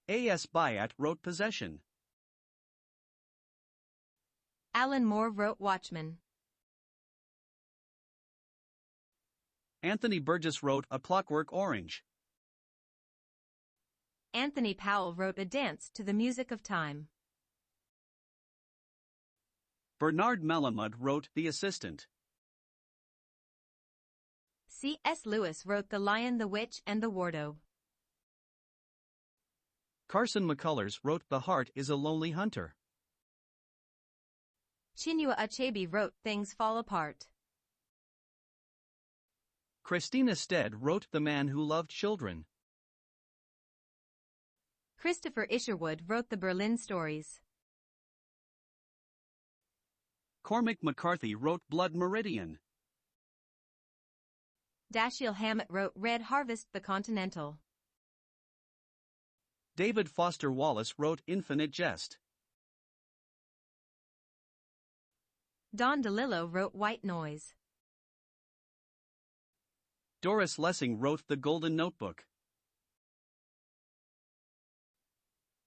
A.S. Byatt wrote Possession. Alan Moore wrote Watchmen. Anthony Burgess wrote A Clockwork Orange. Anthony Powell wrote A Dance to the Music of Time. Bernard Malamud wrote The Assistant. C.S. Lewis wrote The Lion, the Witch, and the Wardrobe. Carson McCullers wrote The Heart is a Lonely Hunter. Chinua Achebe wrote Things Fall Apart. Christina Stead wrote The Man Who Loved Children. Christopher Isherwood wrote The Berlin Stories. Cormac McCarthy wrote Blood Meridian. Dashiell Hammett wrote Red Harvest: The Continental. David Foster Wallace wrote Infinite Jest. Don DeLillo wrote White Noise. Doris Lessing wrote The Golden Notebook.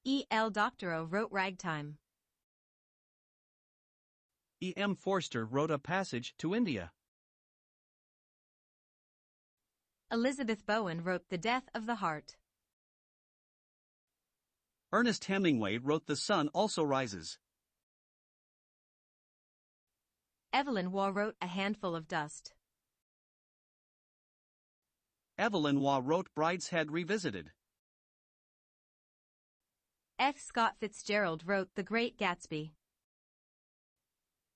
E. L. Doctorow wrote Ragtime. E. M. Forster wrote A Passage to India. Elizabeth Bowen wrote The Death of the Heart. Ernest Hemingway wrote The Sun Also Rises. Evelyn Waugh wrote A Handful of Dust. Evelyn Waugh wrote Brideshead Revisited. F. Scott Fitzgerald wrote The Great Gatsby.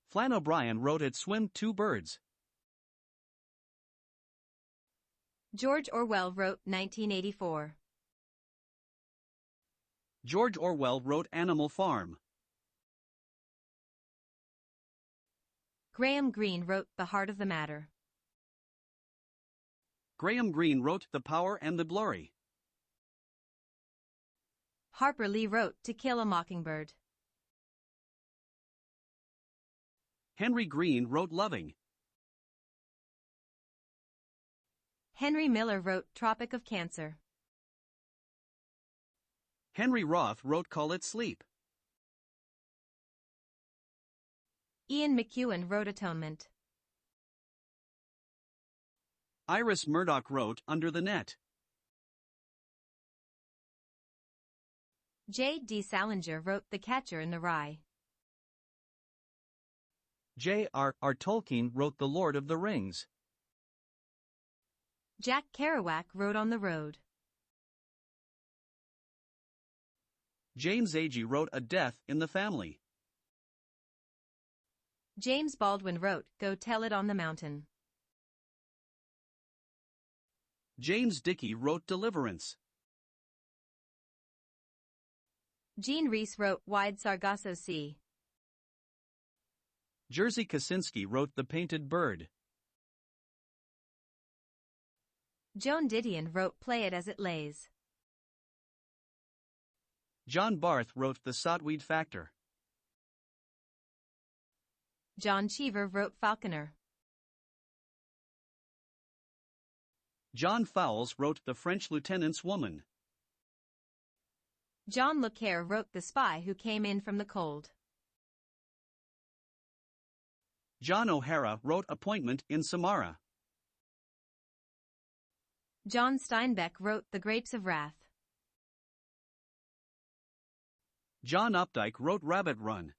Flann O'Brien wrote It Swim Two Birds. George Orwell wrote 1984. George Orwell wrote Animal Farm. Graham Greene wrote The Heart of the Matter. Graham Greene wrote The Power and the Glory. Harper Lee wrote To Kill a Mockingbird. Henry Green wrote Loving. Henry Miller wrote Tropic of Cancer. Henry Roth wrote Call It Sleep. Ian McEwan wrote Atonement. Iris Murdoch wrote Under the Net. J. D. Salinger wrote The Catcher in the Rye. J.R.R. Tolkien wrote The Lord of the Rings. Jack Kerouac wrote On the Road. James Agee wrote A Death in the Family. James Baldwin wrote Go Tell It on the Mountain. James Dickey wrote Deliverance. Jean Rhys wrote Wide Sargasso Sea. Jerzy Kosinski wrote The Painted Bird. Joan Didion wrote Play It As It Lays. John Barth wrote The Sotweed Factor. John Cheever wrote Falconer. John Fowles wrote The French Lieutenant's Woman. John Le Carre wrote The Spy Who Came In from the Cold. John O'Hara wrote Appointment in Samara. John Steinbeck wrote The Grapes of Wrath. John Updike wrote Rabbit Run.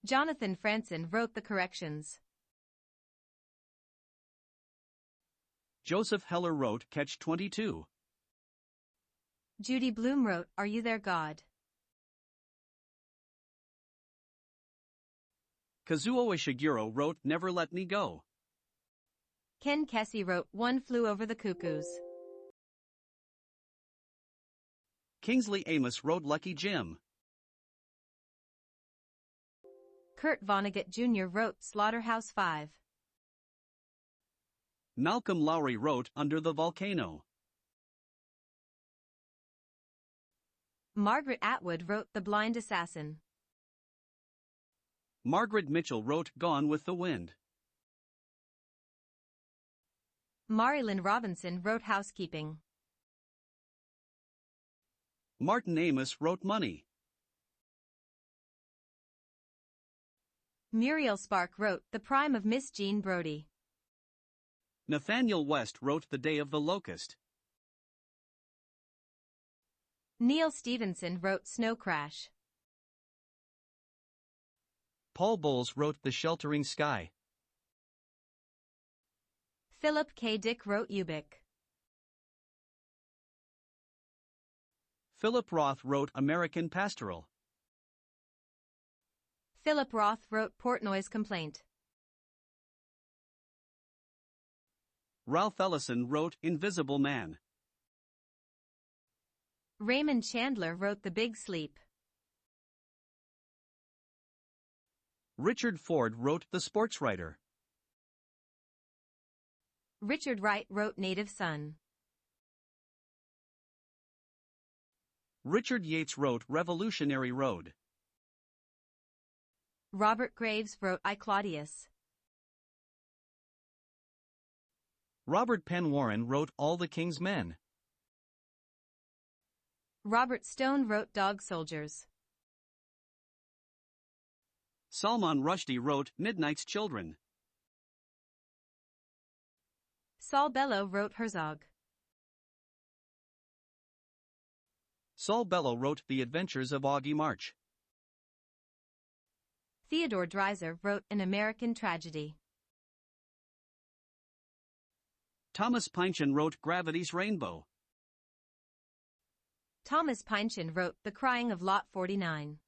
Jonathan Franzen wrote The Corrections. Joseph Heller wrote Catch-22. Judy Blume wrote Are You There, God? Kazuo Ishiguro wrote Never Let Me Go. Ken Kesey wrote One Flew Over the Cuckoos. Kingsley Amis wrote Lucky Jim. Kurt Vonnegut Jr. wrote Slaughterhouse-Five. Malcolm Lowry wrote Under the Volcano. Margaret Atwood wrote The Blind Assassin. Margaret Mitchell wrote Gone with the Wind. Marilyn Robinson wrote Housekeeping. Martin Amis wrote Money. Muriel Spark wrote The Prime of Miss Jean Brodie. Nathaniel West wrote The Day of the Locust. Neil Stevenson wrote Snow Crash. Paul Bowles wrote The Sheltering Sky. Philip K. Dick wrote Ubik. Philip Roth wrote American Pastoral. Philip Roth wrote Portnoy's Complaint. Ralph Ellison wrote Invisible Man. Raymond Chandler wrote The Big Sleep. Richard Ford wrote The Sportswriter. Richard Wright wrote Native Son. Richard Yates wrote Revolutionary Road. Robert Graves wrote I, Claudius. Robert Penn Warren wrote All the King's Men. Robert Stone wrote Dog Soldiers. Salman Rushdie wrote Midnight's Children. Saul Bellow wrote Herzog. Saul Bellow wrote The Adventures of Augie March. Theodore Dreiser wrote An American Tragedy. Thomas Pynchon wrote Gravity's Rainbow. Thomas Pynchon wrote The Crying of Lot 49.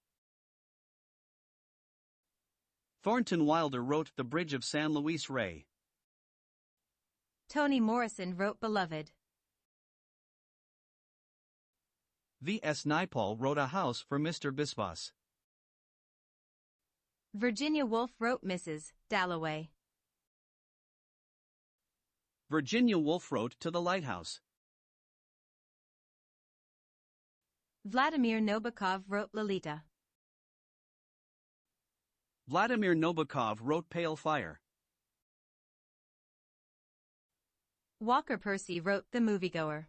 Thornton Wilder wrote The Bridge of San Luis Rey. Toni Morrison wrote Beloved. V. S. Naipaul wrote A House for Mr. Biswas. Virginia Woolf wrote Mrs. Dalloway. Virginia Woolf wrote To the Lighthouse. Vladimir Nabokov wrote Lolita. Vladimir Nabokov wrote Pale Fire. Walker Percy wrote The Moviegoer.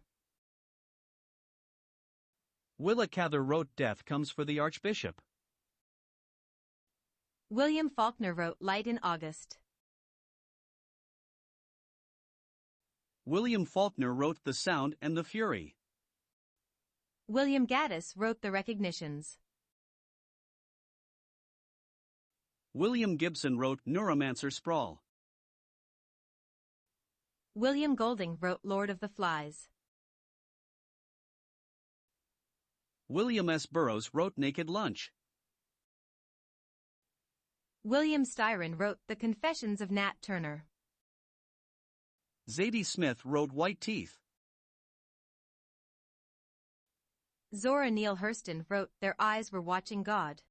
Willa Cather wrote Death Comes for the Archbishop. William Faulkner wrote Light in August. William Faulkner wrote The Sound and the Fury. William Gaddis wrote The Recognitions. William Gibson wrote Neuromancer Sprawl. William Golding wrote Lord of the Flies. William S. Burroughs wrote Naked Lunch. William Styron wrote The Confessions of Nat Turner. Zadie Smith wrote White Teeth. Zora Neale Hurston wrote Their Eyes Were Watching God.